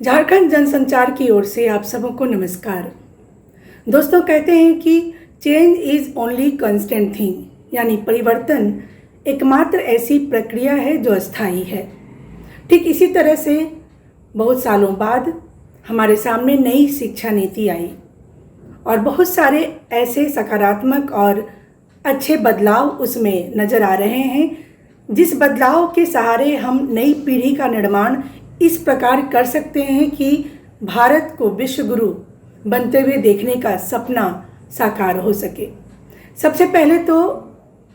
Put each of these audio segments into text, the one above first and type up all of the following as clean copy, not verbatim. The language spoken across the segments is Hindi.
झारखंड जनसंचार की ओर से आप सबों को नमस्कार। दोस्तों, कहते हैं कि change is only constant thing, यानी परिवर्तन एकमात्र ऐसी प्रक्रिया है जो अस्थायी है। ठीक इसी तरह से बहुत सालों बाद हमारे सामने नई शिक्षा नीति आई और बहुत सारे ऐसे सकारात्मक और अच्छे बदलाव उसमें नज़र आ रहे हैं, जिस बदलाव के सहारे हम नई पीढ़ी का निर्माण इस प्रकार कर सकते हैं कि भारत को विश्व गुरु बनते हुए देखने का सपना साकार हो सके। सबसे पहले तो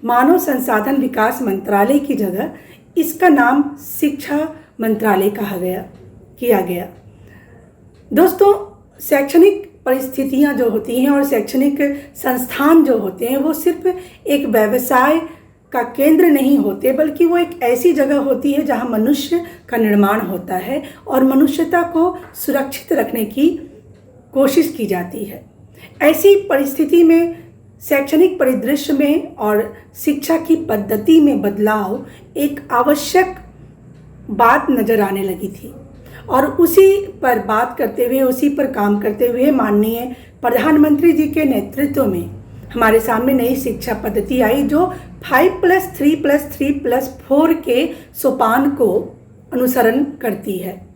मानव संसाधन विकास मंत्रालय की जगह इसका नाम शिक्षा मंत्रालय किया गया। दोस्तों, शैक्षणिक परिस्थितियां जो होती हैं और शैक्षणिक संस्थान जो होते हैं वो सिर्फ एक व्यवसाय का केंद्र नहीं होते, बल्कि वो एक ऐसी जगह होती है जहां मनुष्य का निर्माण होता है और मनुष्यता को सुरक्षित रखने की कोशिश की जाती है। ऐसी परिस्थिति में शैक्षणिक परिदृश्य में और शिक्षा की पद्धति में बदलाव एक आवश्यक बात नज़र आने लगी थी और उसी पर बात करते हुए, उसी पर काम करते हुए माननीय प्रधानमंत्री जी के नेतृत्व में हमारे सामने नई शिक्षा पद्धति आई जो 5+3+3+4 के सोपान को अनुसरण करती है।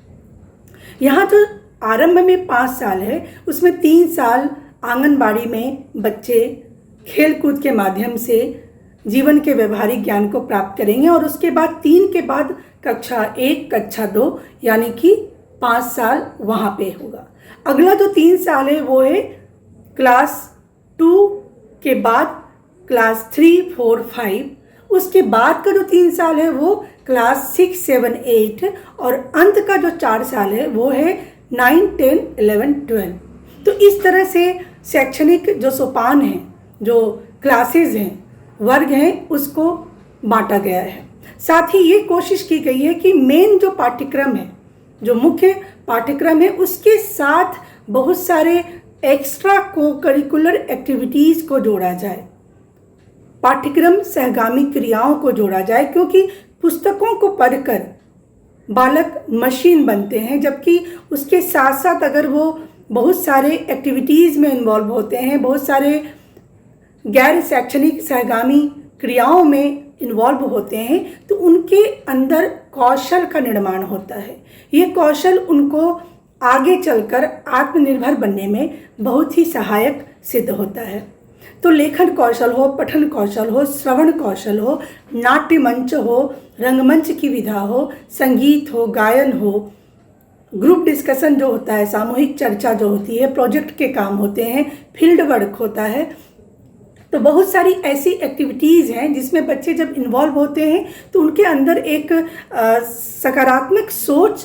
यहाँ जो आरंभ में 5 साल है, उसमें 3 साल आंगनबाड़ी में बच्चे खेलकूद के माध्यम से जीवन के व्यवहारिक ज्ञान को प्राप्त करेंगे और उसके बाद 3 के बाद कक्षा 1, कक्षा 2 यानी कि 5 साल वहाँ पे होगा। अगला जो 3 साल है वो है क्लास 2 के बाद क्लास 3, 4, 5। उसके बाद का जो 3 साल है वो क्लास 6, 7, 8 और अंत का जो 4 साल है वो है 9, 10, 11, 12। तो इस तरह से शैक्षणिक जो सोपान हैं, जो क्लासेस हैं, वर्ग हैं, उसको बांटा गया है। साथ ही ये कोशिश की गई है कि मेन जो पाठ्यक्रम है, जो मुख्य पाठ्यक्रम है, उसके साथ बहुत सारे एक्स्ट्रा को करिकुलर एक्टिविटीज़ को जोड़ा जाए, पाठ्यक्रम सहगामी क्रियाओं को जोड़ा जाए, क्योंकि पुस्तकों को पढ़कर बालक मशीन बनते हैं, जबकि उसके साथ साथ अगर वो बहुत सारे एक्टिविटीज़ में इन्वॉल्व होते हैं, बहुत सारे गैर शैक्षणिक सहगामी क्रियाओं में इन्वॉल्व होते हैं, तो उनके अंदर कौशल का निर्माण होता है। ये कौशल उनको आगे चलकर आत्मनिर्भर बनने में बहुत ही सहायक सिद्ध होता है। तो लेखन कौशल हो, पठन कौशल हो, श्रवण कौशल हो, नाट्य मंच हो, रंगमंच की विधा हो, संगीत हो, गायन हो, ग्रुप डिस्कशन जो होता है, सामूहिक चर्चा जो होती है, प्रोजेक्ट के काम होते हैं, फील्ड वर्क होता है। तो बहुत सारी ऐसी एक्टिविटीज़ हैं जिसमें बच्चे जब इन्वॉल्व होते हैं तो उनके अंदर एक सकारात्मक सोच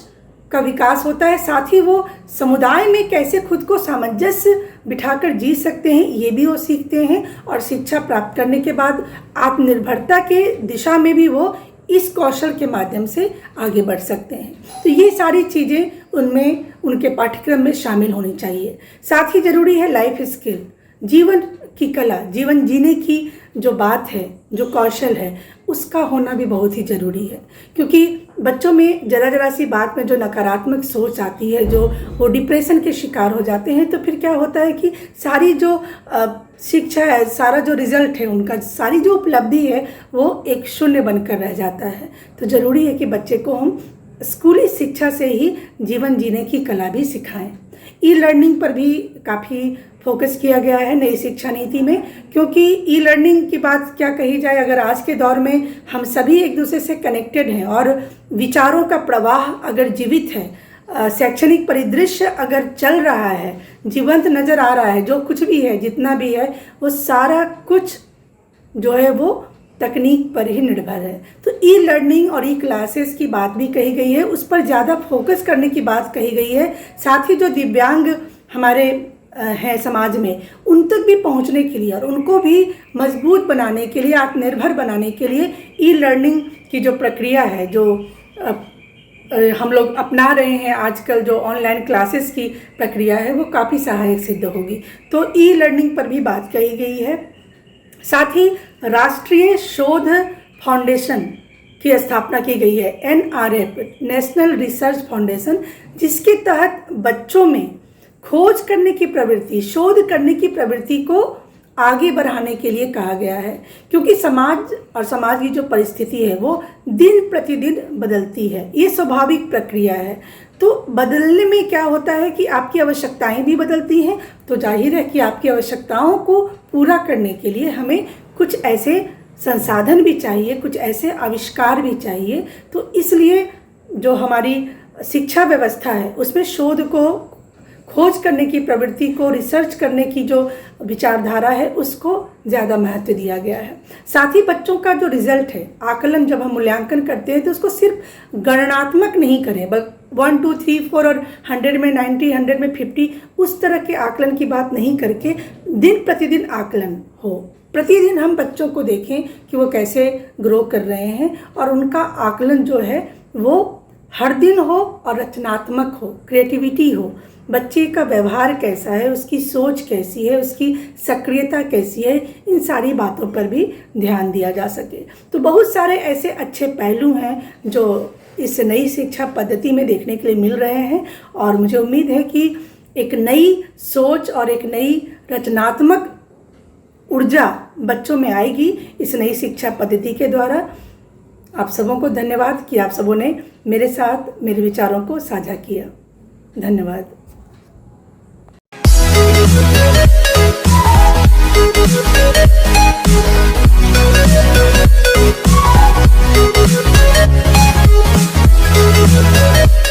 का विकास होता है। साथ ही वो समुदाय में कैसे खुद को सामंजस्य बिठाकर जी सकते हैं, ये भी वो सीखते हैं और शिक्षा प्राप्त करने के बाद आत्मनिर्भरता के दिशा में भी वो इस कौशल के माध्यम से आगे बढ़ सकते हैं। तो ये सारी चीज़ें उनमें, उनके पाठ्यक्रम में शामिल होनी चाहिए। साथ ही ज़रूरी है लाइफ स्किल, जीवन की कला, जीवन जीने की जो बात है, जो कौशल है, उसका होना भी बहुत ही ज़रूरी है, क्योंकि बच्चों में जरा सी बात में जो नकारात्मक सोच आती है, जो वो डिप्रेशन के शिकार हो जाते हैं, तो फिर क्या होता है कि सारी जो शिक्षा है, सारा जो रिजल्ट है उनका, सारी जो उपलब्धि है, वो एक शून्य बनकर रह जाता है। तो ज़रूरी है कि बच्चे को हम स्कूली शिक्षा से ही जीवन जीने की कला भी सिखाएं। ई लर्निंग पर भी काफ़ी फोकस किया गया है नई शिक्षा नीति में, क्योंकि ई लर्निंग की बात क्या कही जाए, अगर आज के दौर में हम सभी एक दूसरे से कनेक्टेड हैं और विचारों का प्रवाह अगर जीवित है, शैक्षणिक परिदृश्य अगर चल रहा है, जीवंत नज़र आ रहा है, जो कुछ भी है, जितना भी है, वो सारा कुछ जो है वो तकनीक पर ही निर्भर है। तो ई लर्निंग और ई क्लासेस की बात भी कही गई है, उस पर ज़्यादा फोकस करने की बात कही गई है। साथ ही जो दिव्यांग हमारे हैं समाज में, उन तक भी पहुंचने के लिए और उनको भी मजबूत बनाने के लिए, आत्मनिर्भर बनाने के लिए ई लर्निंग की जो प्रक्रिया है, जो हम लोग अपना रहे हैं आजकल, जो ऑनलाइन क्लासेस की प्रक्रिया है, वो काफ़ी सहायक सिद्ध होगी। तो ई लर्निंग पर भी बात कही गई है। साथ ही राष्ट्रीय शोध फाउंडेशन की स्थापना की गई है, NRF, नेशनल रिसर्च फाउंडेशन, जिसके तहत बच्चों में खोज करने की प्रवृत्ति, शोध करने की प्रवृत्ति को आगे बढ़ाने के लिए कहा गया है। क्योंकि समाज और समाज की जो परिस्थिति है वो दिन प्रतिदिन बदलती है, ये स्वाभाविक प्रक्रिया है। तो बदलने में क्या होता है कि आपकी आवश्यकताएं भी बदलती हैं, तो जाहिर है कि आपकी आवश्यकताओं को पूरा करने के लिए हमें कुछ ऐसे संसाधन भी चाहिए, कुछ ऐसे आविष्कार भी चाहिए। तो इसलिए जो हमारी शिक्षा व्यवस्था है उसमें शोध को, खोज करने की प्रवृत्ति को, रिसर्च करने की जो विचारधारा है उसको ज़्यादा महत्व दिया गया है। साथ ही बच्चों का जो रिजल्ट है, आकलन जब हम मूल्यांकन करते हैं तो उसको सिर्फ गणनात्मक नहीं करें, बस 1 2 3 4 और 100 में 90, 100 में 50 उस तरह के आकलन की बात नहीं करके दिन प्रतिदिन आकलन हो। प्रतिदिन हम बच्चों को देखें कि वो कैसे ग्रो कर रहे हैं और उनका आकलन जो है वो हर दिन हो और रचनात्मक हो, क्रिएटिविटी हो। बच्चे का व्यवहार कैसा है, उसकी सोच कैसी है, उसकी सक्रियता कैसी है, इन सारी बातों पर भी ध्यान दिया जा सके। तो बहुत सारे ऐसे अच्छे पहलू हैं जो इस नई शिक्षा पद्धति में देखने के लिए मिल रहे हैं और मुझे उम्मीद है कि एक नई सोच और एक नई रचनात्मक ऊर्जा बच्चों में आएगी इस नई शिक्षा पद्धति के द्वारा। आप सबों को धन्यवाद कि आप सबों ने मेरे साथ मेरे विचारों को साझा किया। धन्यवाद। We'll be right back.